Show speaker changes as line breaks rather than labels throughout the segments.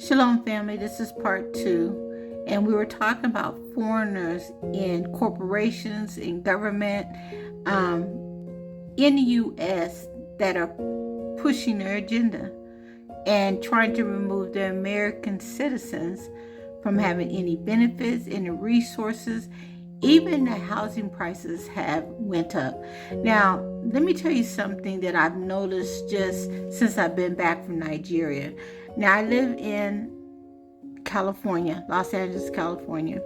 Shalom family, this is part 2, and we were talking about foreigners in corporations, in government, in the U.S. that are pushing their agenda and trying to remove the American citizens from having any benefits, any resources. Even the housing prices have went up. Now, let me tell you something that I've noticed just since I've been back from Nigeria. Now, I live in California, Los Angeles, California.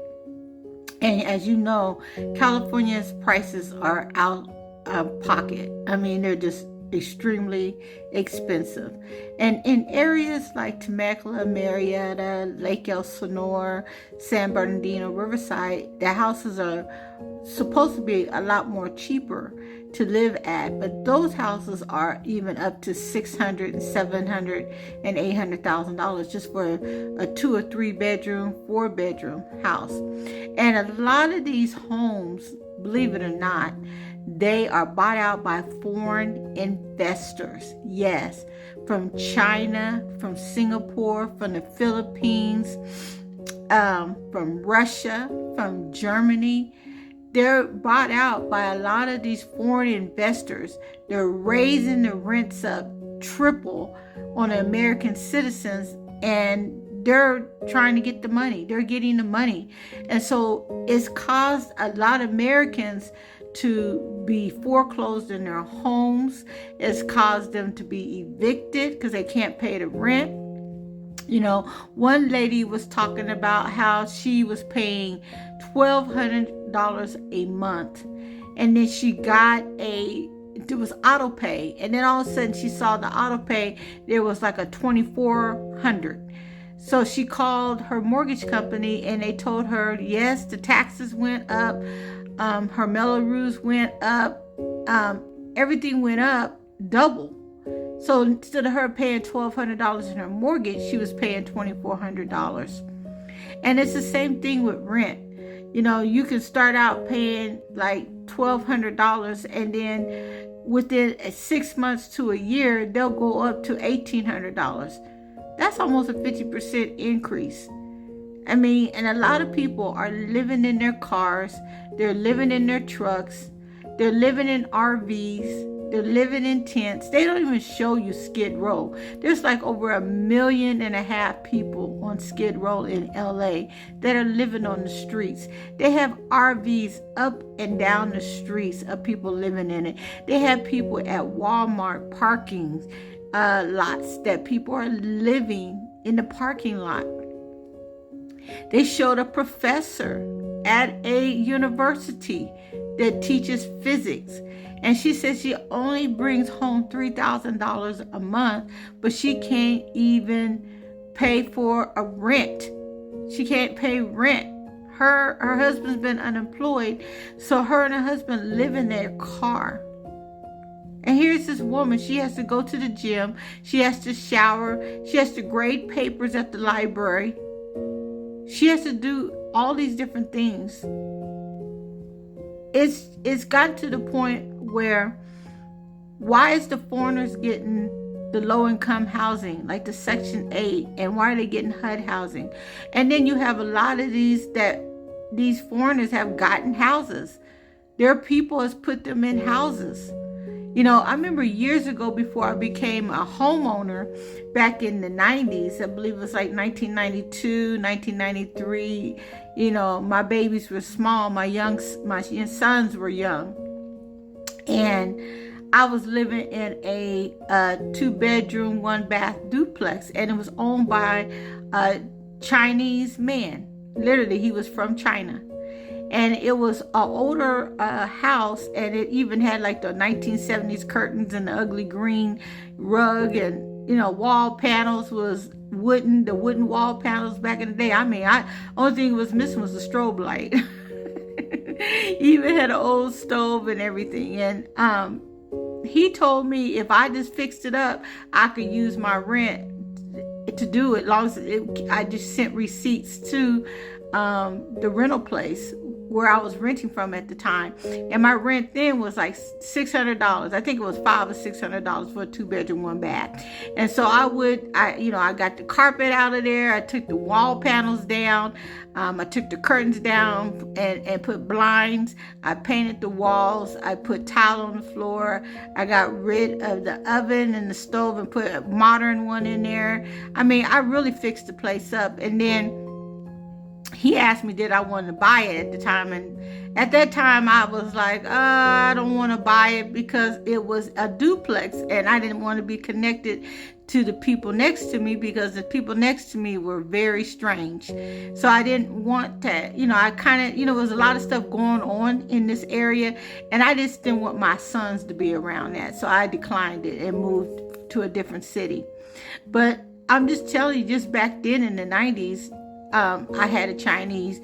And as you know, California's prices are out of pocket. I mean, they're just extremely expensive. And in areas like Temecula, Marietta, Lake Elsinore, San Bernardino, Riverside, the houses are supposed to be a lot more cheaper to live at, but those houses are even up to $600,000 and $700,000 and $800,000 just for a 2 or 3 bedroom, 4 bedroom house. And a lot of these homes, believe it or not, they are bought out by foreign investors. Yes, from China, from Singapore, from the Philippines, from Russia, from Germany. They're bought out by a lot of these foreign investors. They're raising the rents up triple on the American citizens, and they're trying to get the money. They're getting the money. And so it's caused a lot of Americans to be foreclosed in their homes. It's caused them to be evicted because they can't pay the rent. You know, one lady was talking about how she was paying $1,200 a month, and then she got it was auto pay, and then all of a sudden she saw the auto pay, there was like a $2,400. So she called her mortgage company, and they told her, yes, the taxes went up, her Melrose went up, everything went up double. So instead of her paying $1,200 in her mortgage, she was paying $2,400. And it's the same thing with rent. You know, you can start out paying like $1,200, and then within 6 months to a year, they'll go up to $1,800. That's almost a 50% increase. I mean, and a lot of people are living in their cars, they're living in their trucks, they're living in RVs, they're living in tents. They don't even show you Skid Row. There's like over 1.5 million people on Skid Row in LA that are living on the streets. They have RVs up and down the streets of people living in it. They have people at Walmart parking lots that people are living in the parking lot. They showed a professor at a university that teaches physics, and she says she only brings home $3,000 a month, but she can't even pay for a rent. She can't pay rent. Her husband's been unemployed, so her and her husband live in their car. And here's this woman, she has to go to the gym, she has to shower, she has to grade papers at the library. She has to do all these different things. It's gotten to the point where, why is the foreigners getting the low-income housing, like the Section 8, and why are they getting HUD housing? And then you have a lot of these foreigners have gotten houses. Their people has put them in houses. You know, I remember years ago, before I became a homeowner, back in the 90s, I believe it was like 1992, 1993, you know, my babies were small, my young sons were young, and I was living in a 2-bedroom, 1-bath duplex, and it was owned by a Chinese man. Literally, he was from China. And it was an older house, and it even had like the 1970s curtains and the ugly green rug, and you know, wall panels was wooden, the wooden wall panels back in the day. I mean, only thing was missing was the strobe light. Even had an old stove and everything. And he told me if I just fixed it up, I could use my rent to do it, long as I just sent receipts to the rental place where I was renting from at the time, and my rent then was like $600. I think it was $500 or $600 for a 2-bedroom, 1 bath. And so I got the carpet out of there. I took the wall panels down. I took the curtains down and put blinds. I painted the walls. I put tile on the floor. I got rid of the oven and the stove and put a modern one in there. I mean, I really fixed the place up. And then he asked me, did I want to buy it at the time? And at that time, I was like, I don't want to buy it because it was a duplex and I didn't want to be connected to the people next to me because the people next to me were very strange. So I didn't want that. I kind of, there was a lot of stuff going on in this area, and I just didn't want my sons to be around that. So I declined it and moved to a different city. But I'm just telling you, just back then in the 90s, I had a Chinese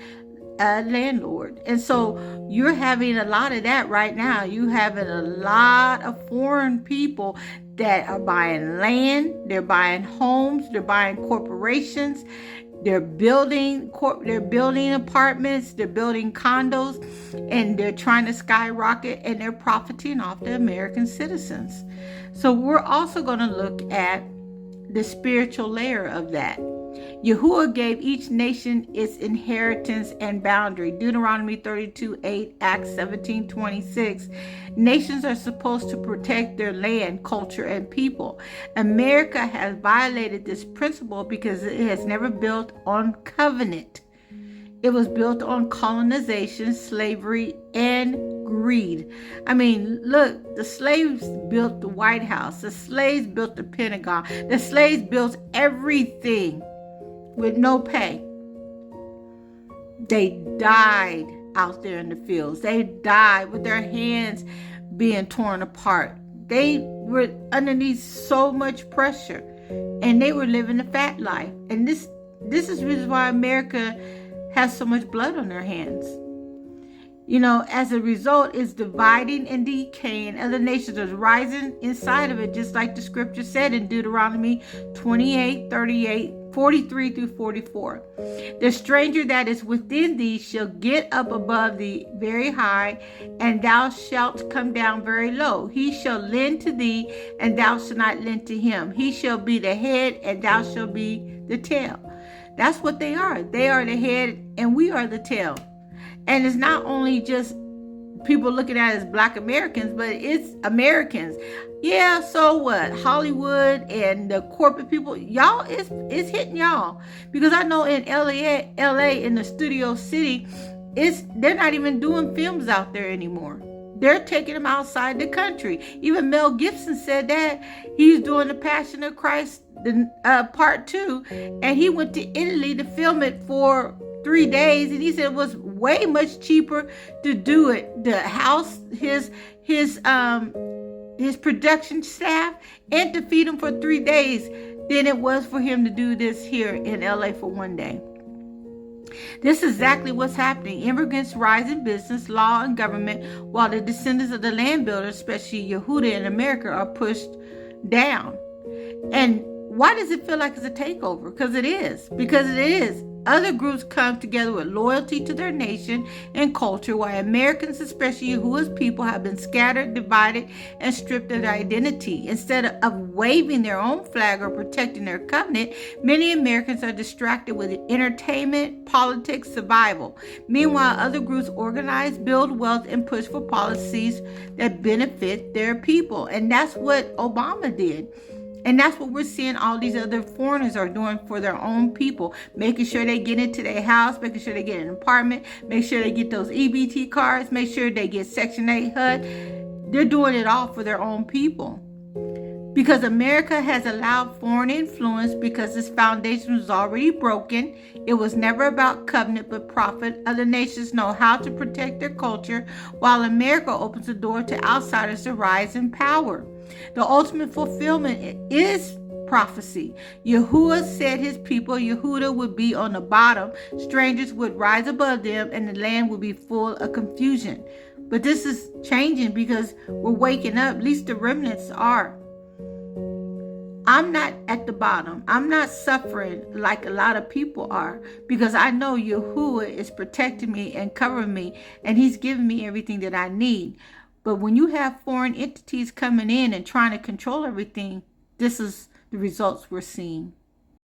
landlord. And so you're having a lot of that right now. You having a lot of foreign people that are buying land, they're buying homes, they're buying corporations, they're building apartments, they're building condos, and they're trying to skyrocket, and they're profiting off the American citizens. So we're also going to look at the spiritual layer of that. Yahuwah gave each nation its inheritance and boundary. Deuteronomy 32:8, Acts 17:26. Nations are supposed to protect their land, culture, and people. America has violated this principle because it has never built on covenant. It was built on colonization, slavery, and greed. I mean, look, the slaves built the White House. The slaves built the Pentagon. The slaves built everything with no pay. They died out there in the fields. They died with their hands being torn apart. They were underneath so much pressure, and they were living a fat life. And this is the reason why America has so much blood on their hands. As a result, it's dividing and decaying. Other nations are rising inside of it, just like the scripture said in Deuteronomy 28:43-44. The stranger that is within thee shall get up above thee very high, and thou shalt come down very low. He shall lend to thee, and thou shalt not lend to him. He shall be the head, and thou shalt be the tail. That's what they are. They are the head, and we are the tail. And it's not only just people looking at it as Black Americans, but it's Americans. Yeah, so what? Hollywood and the corporate people, y'all, it's hitting y'all. Because I know in LA in the Studio City, they're not even doing films out there anymore. They're taking them outside the country. Even Mel Gibson said that. He's doing The Passion of Christ, part 2, and he went to Italy to film it for 3 days, and he said it was way much cheaper to do it. The house, his production staff, and to feed him for 3 days than it was for him to do this here in LA for 1 day. This is exactly what's happening. Immigrants rise in business, law, and government, while the descendants of the land builders, especially Yehuda in America, are pushed down. And why does it feel like it's a takeover? Because it is. Other groups come together with loyalty to their nation and culture, while Americans, especially Yahuwah's people, have been scattered, divided, and stripped of their identity. Instead of waving their own flag or protecting their covenant, many Americans are distracted with entertainment, politics, survival. Meanwhile, other groups organize, build wealth, and push for policies that benefit their people. And that's what Obama did. And that's what we're seeing all these other foreigners are doing for their own people, making sure they get into their house, making sure they get an apartment, make sure they get those EBT cards, make sure they get Section 8 HUD. They're doing it all for their own people. Because America has allowed foreign influence because its foundation was already broken. It was never about covenant but profit. Other nations know how to protect their culture, while America opens the door to outsiders to rise in power. The ultimate fulfillment is prophecy. Yahuwah said his people, Yehuda, would be on the bottom. Strangers would rise above them, and the land would be full of confusion. But this is changing because we're waking up. At least the remnants are. I'm not at the bottom. I'm not suffering like a lot of people are, because I know Yahuwah is protecting me and covering me, and he's giving me everything that I need. But when you have foreign entities coming in and trying to control everything, this is the results we're seeing.